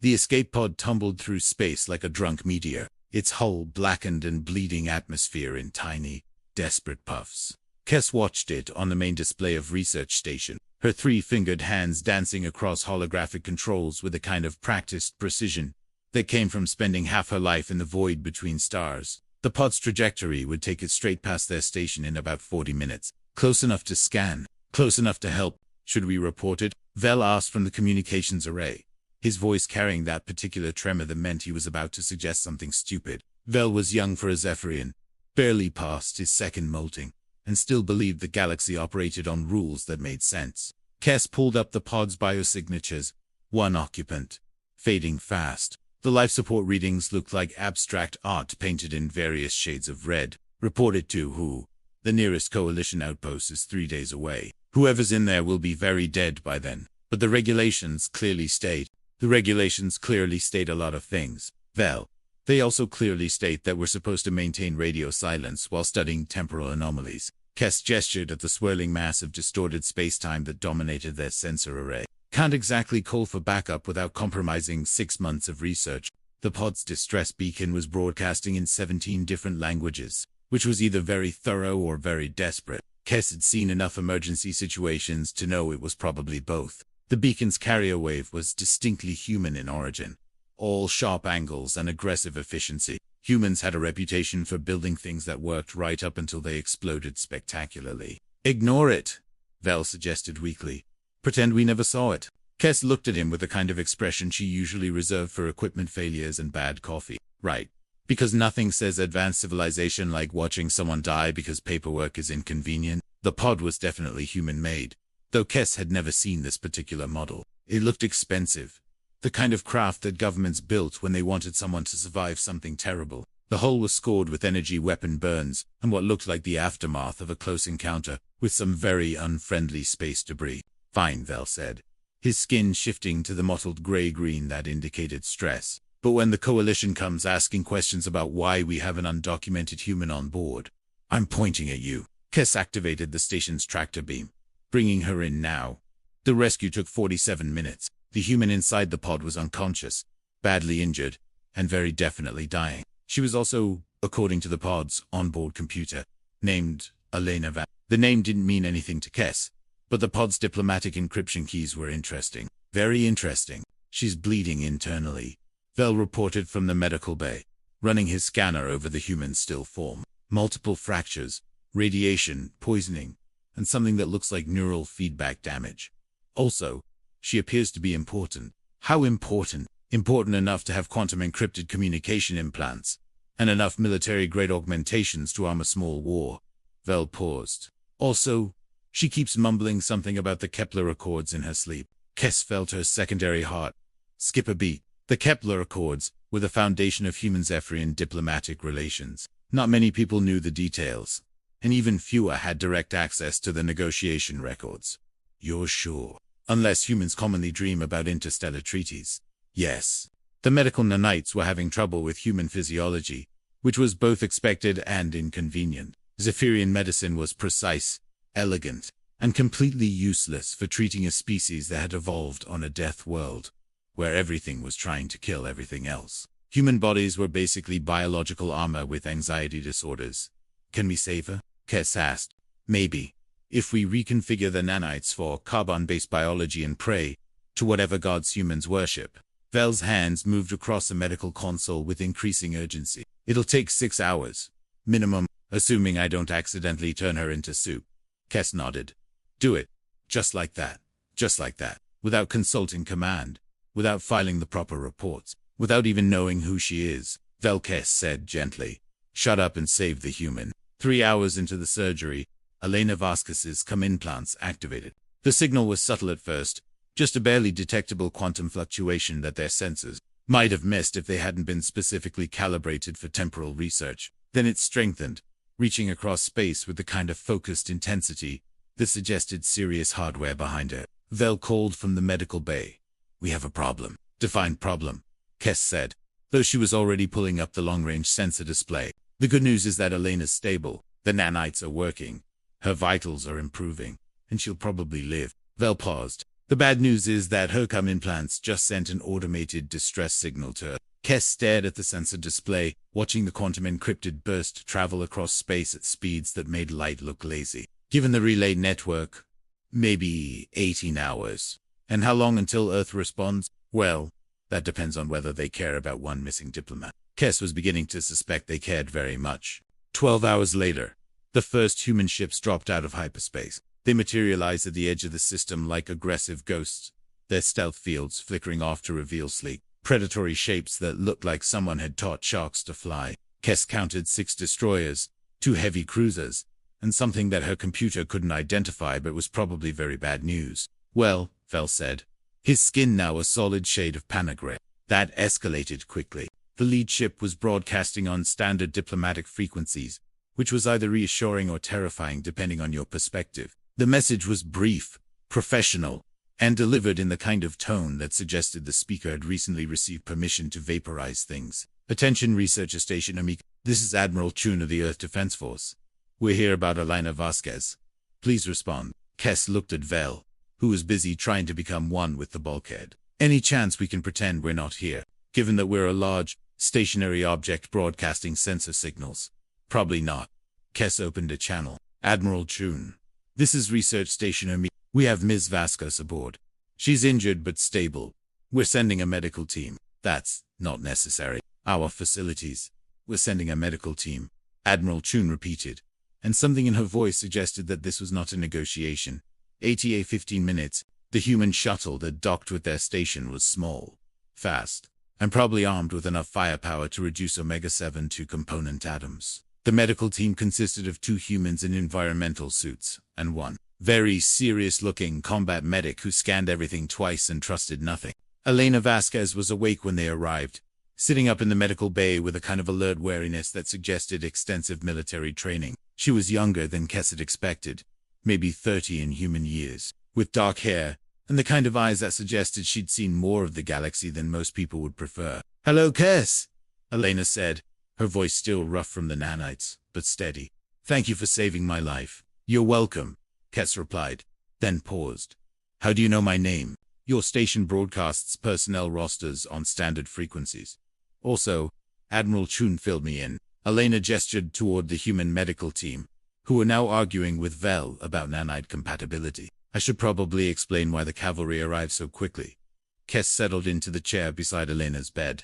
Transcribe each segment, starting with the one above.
The escape pod tumbled through space like a drunk meteor, its hull blackened and bleeding atmosphere in tiny, desperate puffs. Kes watched it on the main display of research station, her three-fingered hands dancing across holographic controls with a kind of practiced precision that came from spending half her life in the void between stars. The pod's trajectory would take it straight past their station in about 40 minutes. Close enough to scan, close enough to help. Should we report it? Vel asked from the communications array, his voice carrying that particular tremor that meant he was about to suggest something stupid. Vel was young for a Zephyrian, barely past his second molting, and still believed the galaxy operated on rules that made sense. Kes pulled up the pod's biosignatures. One occupant. Fading fast. The life support readings looked like abstract art painted in various shades of red. Reported to who? The nearest coalition outpost is 3 days away. Whoever's in there will be very dead by then. But the regulations clearly state a lot of things. Vel. They also clearly state that we're supposed to maintain radio silence while studying temporal anomalies. Kes gestured at the swirling mass of distorted space-time that dominated their sensor array. Can't exactly call for backup without compromising 6 months of research. The pod's distress beacon was broadcasting in 17 different languages, which was either very thorough or very desperate. Kes had seen enough emergency situations to know it was probably both. The beacon's carrier wave was distinctly human in origin. All sharp angles and aggressive efficiency. Humans had a reputation for building things that worked right up until they exploded spectacularly. Ignore it, Vel suggested weakly. Pretend we never saw it. Kes looked at him with the kind of expression she usually reserved for equipment failures and bad coffee. Right. Because nothing says advanced civilization like watching someone die because paperwork is inconvenient. The pod was definitely human-made, though Kes had never seen this particular model. It looked expensive. The kind of craft that governments built when they wanted someone to survive something terrible. The hull was scored with energy weapon burns and what looked like the aftermath of a close encounter with some very unfriendly space debris. Fine, Vel said, his skin shifting to the mottled gray-green that indicated stress. But when the coalition comes asking questions about why we have an undocumented human on board, I'm pointing at you. Kes activated the station's tractor beam, bringing her in now. The rescue took 47 minutes. The human inside the pod was unconscious, badly injured, and very definitely dying. She was also, according to the pod's onboard computer, named Elena Van. The name didn't mean anything to Kes, but the pod's diplomatic encryption keys were interesting. Very interesting. She's bleeding internally, Vel reported from the medical bay, running his scanner over the human's still form. Multiple fractures, radiation, poisoning, and something that looks like neural feedback damage. Also, she appears to be important. How important? Important enough to have quantum-encrypted communication implants, and enough military-grade augmentations to arm a small war. Vel paused. Also, she keeps mumbling something about the Kepler Accords in her sleep. Kes felt her secondary heart skip a beat. The Kepler Accords were the foundation of human Zephyrian diplomatic relations. Not many people knew the details, and even fewer had direct access to the negotiation records. You're sure? Unless humans commonly dream about interstellar treaties. Yes. The medical nanites were having trouble with human physiology, which was both expected and inconvenient. Zephyrian medicine was precise, elegant, and completely useless for treating a species that had evolved on a death world, where everything was trying to kill everything else. Human bodies were basically biological armor with anxiety disorders. Can we save her? Kes asked. Maybe. If we reconfigure the nanites for carbon-based biology and pray to whatever gods humans worship. Vel's hands moved across the medical console with increasing urgency. It'll take 6 hours. Minimum, assuming I don't accidentally turn her into soup. Kes nodded. Do it. Just like that. Just like that. Without consulting command. Without filing the proper reports. Without even knowing who she is. Vel, Kes said gently. Shut up and save the human. 3 hours into the surgery, Elena Vasquez's implants activated. The signal was subtle at first, just a barely detectable quantum fluctuation that their sensors might have missed if they hadn't been specifically calibrated for temporal research. Then it strengthened, reaching across space with the kind of focused intensity that suggested serious hardware behind it. Vel called from the medical bay. We have a problem. Define problem, Kes said, though she was already pulling up the long-range sensor display. The good news is that Elena's stable. The nanites are working. Her vitals are improving, and she'll probably live. Vel paused. The bad news is that HFY implants just sent an automated distress signal to her. Kes stared at the sensor display, watching the quantum-encrypted burst travel across space at speeds that made light look lazy. Given the relay network, maybe 18 hours. And how long until Earth responds? Well, that depends on whether they care about one missing diplomat. Kes was beginning to suspect they cared very much. 12 hours later, the first human ships dropped out of hyperspace. They materialized at the edge of the system like aggressive ghosts, their stealth fields flickering off to reveal sleek, predatory shapes that looked like someone had taught sharks to fly. Kes counted 6 destroyers, 2 heavy cruisers, and something that her computer couldn't identify but was probably very bad news. Well, Vel said, his skin now a solid shade of panic red. That escalated quickly. The lead ship was broadcasting on standard diplomatic frequencies, which was either reassuring or terrifying depending on your perspective. The message was brief, professional, and delivered in the kind of tone that suggested the speaker had recently received permission to vaporize things. Attention Researcher Station Amica. This is Admiral Chun of the Earth Defense Force. We're here about Elena Vasquez. Please respond. Kes looked at Vel, who was busy trying to become one with the bulkhead. Any chance we can pretend we're not here, given that we're a large, stationary object broadcasting sensor signals? Probably not. Kes opened a channel. Admiral Chun. This is Research Station Amica. We have Ms. Vasquez aboard. She's injured but stable. We're sending a medical team. That's not necessary. Our facilities. We're sending a medical team. Admiral Chun repeated, and something in her voice suggested that this was not a negotiation. ATA 15 minutes. The human shuttle that docked with their station was small, fast, and probably armed with enough firepower to reduce Omega-7 to component atoms. The medical team consisted of 2 humans in environmental suits, and 1 very serious-looking combat medic who scanned everything twice and trusted nothing. Elena Vasquez was awake when they arrived, sitting up in the medical bay with a kind of alert wariness that suggested extensive military training. She was younger than Kes had expected, maybe 30 in human years, with dark hair, and the kind of eyes that suggested she'd seen more of the galaxy than most people would prefer. "Hello, Kes," Elena said, her voice still rough from the nanites, but steady. "Thank you for saving my life." "You're welcome," Kes replied, then paused. "How do you know my name?" "Your station broadcasts personnel rosters on standard frequencies. Also, Admiral Chun filled me in." Elena gestured toward the human medical team, who were now arguing with Vel about nanite compatibility. "I should probably explain why the cavalry arrived so quickly." Kes settled into the chair beside Elena's bed.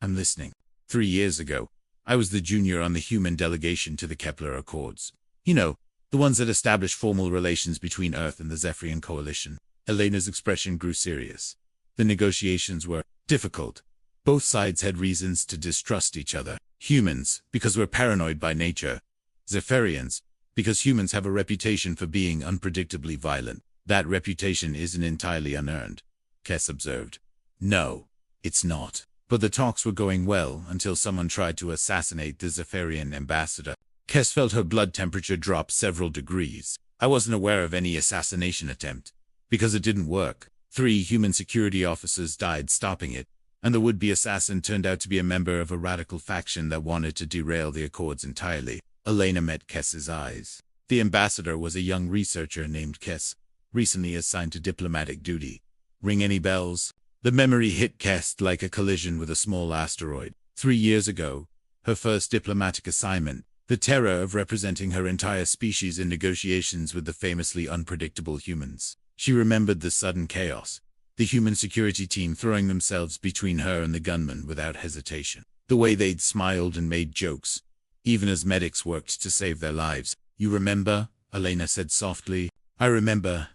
"I'm listening. 3 years ago, I was the junior on the human delegation to the Kepler Accords. You know, the ones that established formal relations between Earth and the Zephyrian Coalition." Elena's expression grew serious. The negotiations were difficult. Both sides had reasons to distrust each other. Humans, because we're paranoid by nature. Zephyrians, because humans have a reputation for being unpredictably violent. That reputation isn't entirely unearned, Kes observed. "No, it's not. But the talks were going well until someone tried to assassinate the Zephyrian ambassador." Kes felt her blood temperature drop several degrees. "I wasn't aware of any assassination attempt, because it didn't work. 3 human security officers died stopping it, and the would-be assassin turned out to be a member of a radical faction that wanted to derail the Accords entirely." Elena met Kes's eyes. The ambassador was a young researcher named Kes, recently assigned to diplomatic duty. Ring any bells? The memory hit Kes like a collision with a small asteroid. 3 years ago, her first diplomatic assignment, the terror of representing her entire species in negotiations with the famously unpredictable humans. She remembered the sudden chaos, the human security team throwing themselves between her and the gunman without hesitation. The way they'd smiled and made jokes, even as medics worked to save their lives. "You remember?" Elena said softly. "I remember."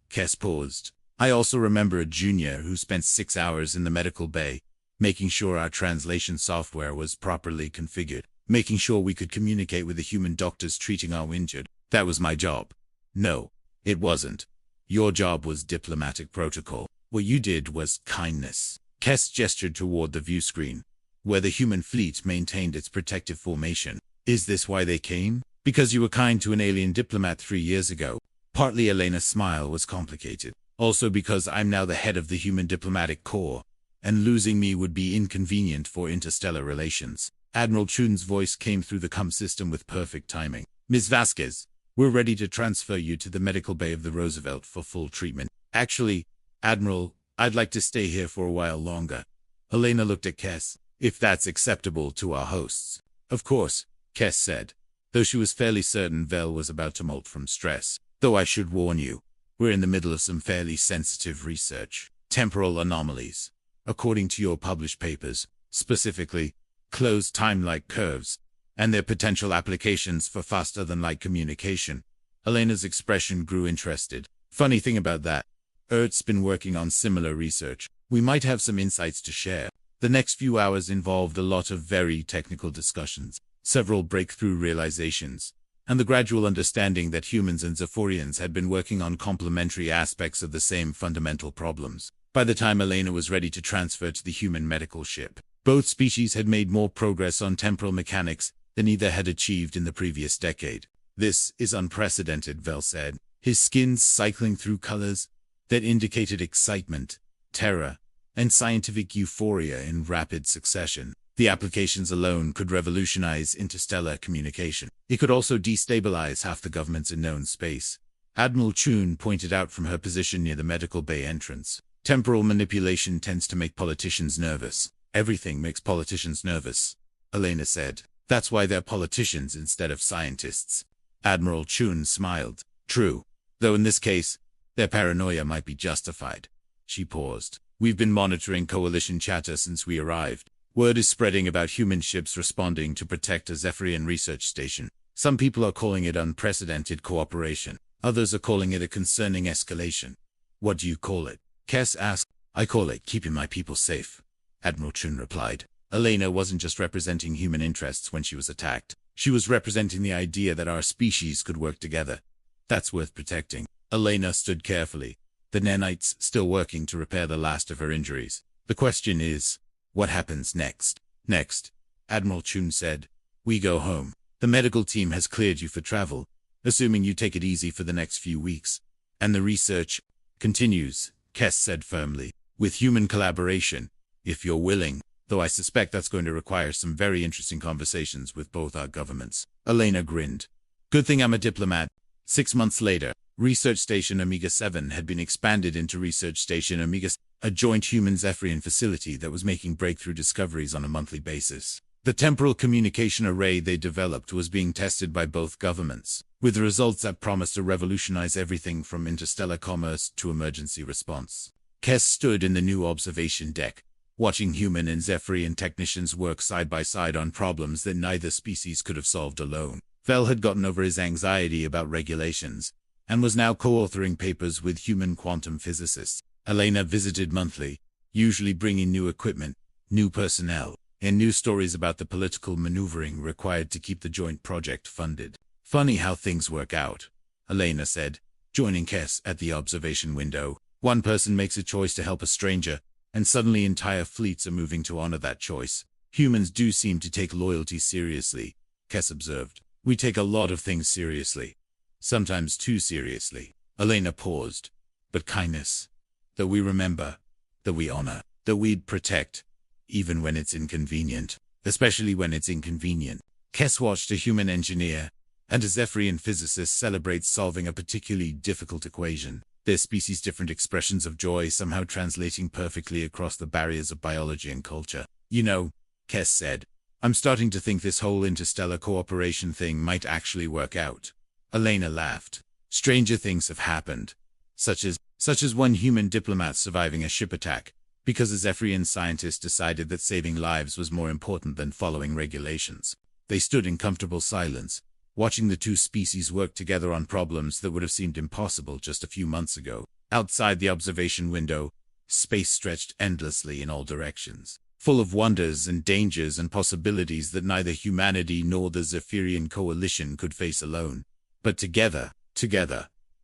Kes paused. "I also remember a junior who spent 6 hours in the medical bay, making sure our translation software was properly configured, making sure we could communicate with the human doctors treating our injured. That was my job." "No, it wasn't. Your job was diplomatic protocol. What you did was kindness." Kes gestured toward the view screen, where the human fleet maintained its protective formation. "Is this why they came? Because you were kind to an alien diplomat 3 years ago?" Partly Elena's smile was complicated. "Also because I'm now the head of the human diplomatic corps, and losing me would be inconvenient for interstellar relations." Admiral Chun's voice came through the COM system with perfect timing. "Ms. Vasquez, we're ready to transfer you to the medical bay of the Roosevelt for full treatment. Actually, Admiral, I'd like to stay here for a while longer. Elena looked at Kes. If that's acceptable to our hosts. Of course, Kes said, though she was fairly certain Vel was about to molt from stress. Though I should warn you, we're in the middle of some fairly sensitive research. Temporal anomalies. According to your published papers, specifically, closed time-like curves, and their potential applications for faster-than-light communication. Elena's expression grew interested. Funny thing about that, Earth's been working on similar research. We might have some insights to share. The next few hours involved a lot of very technical discussions, several breakthrough realizations, and the gradual understanding that humans and Zephyrians had been working on complementary aspects of the same fundamental problems. By the time Elena was ready to transfer to the human medical ship, both species had made more progress on temporal mechanics than either had achieved in the previous decade. This is unprecedented, Vel said, his skin cycling through colors that indicated excitement, terror, and scientific euphoria in rapid succession. The applications alone could revolutionize interstellar communication. It could also destabilize half the governments in known space. Admiral Chun pointed out from her position near the medical bay entrance. Temporal manipulation tends to make politicians nervous. Everything makes politicians nervous, Elena said. That's why they're politicians instead of scientists. Admiral Chun smiled. True. Though in this case, their paranoia might be justified. She paused. We've been monitoring coalition chatter since we arrived. Word is spreading about human ships responding to protect a Zephyrian research station. Some people are calling it unprecedented cooperation. Others are calling it a concerning escalation. What do you call it? Kes asked. I call it keeping my people safe, Admiral Chun replied. Elena wasn't just representing human interests when she was attacked. She was representing the idea that our species could work together. That's worth protecting. Elena stood carefully, the nanites still working to repair the last of her injuries. The question is, what happens next? Next, Admiral Chun said, we go home. The medical team has cleared you for travel, assuming you take it easy for the next few weeks. And the research continues, Kes said firmly, with human collaboration, if you're willing, though I suspect that's going to require some very interesting conversations with both our governments. Elena grinned. Good thing I'm a diplomat. 6 months later, Research Station Omega-7 had been expanded into Research Station Omega-6, a joint human Zephyrian facility that was making breakthrough discoveries on a monthly basis. The temporal communication array they developed was being tested by both governments, with results that promised to revolutionize everything from interstellar commerce to emergency response. Kes stood in the new observation deck, watching human and Zephyrian technicians work side by side on problems that neither species could have solved alone. Vel had gotten over his anxiety about regulations, and was now co-authoring papers with human quantum physicists. Elena visited monthly, usually bringing new equipment, new personnel, and new stories about the political maneuvering required to keep the joint project funded. Funny how things work out, Elena said, joining Kes at the observation window. One person makes a choice to help a stranger, and suddenly entire fleets are moving to honor that choice. Humans do seem to take loyalty seriously, Kes observed. We take a lot of things seriously. Sometimes too seriously. Elena paused. But kindness, that we remember, that we honor, that we'd protect, even when it's inconvenient, especially when it's inconvenient. Kes watched a human engineer and a Zephyrian physicist celebrate solving a particularly difficult equation, their species' different expressions of joy somehow translating perfectly across the barriers of biology and culture. You know, Kes said, I'm starting to think this whole interstellar cooperation thing might actually work out. Elena laughed. Stranger things have happened, such as one human diplomat surviving a ship attack, because a Zephyrian scientist decided that saving lives was more important than following regulations. They stood in comfortable silence, watching the two species work together on problems that would have seemed impossible just a few months ago. Outside the observation window, space stretched endlessly in all directions, full of wonders and dangers and possibilities that neither humanity nor the Zephyrian coalition could face alone. But together,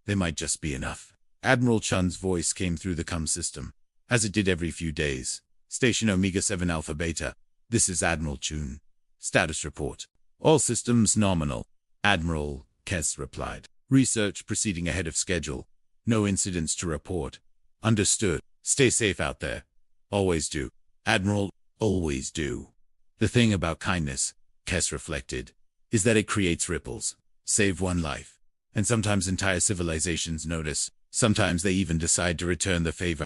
they might just be enough. Admiral Chun's voice came through the comm system, as it did every few days. Station Omega-7 Alpha Beta, this is Admiral Chun. Status report. All systems nominal. Admiral, Kes replied. Research proceeding ahead of schedule. No incidents to report. Understood. Stay safe out there. Always do. Admiral, always do. The thing about kindness, Kes reflected, is that it creates ripples. Save one life. And sometimes entire civilizations notice. Sometimes they even decide to return the favor.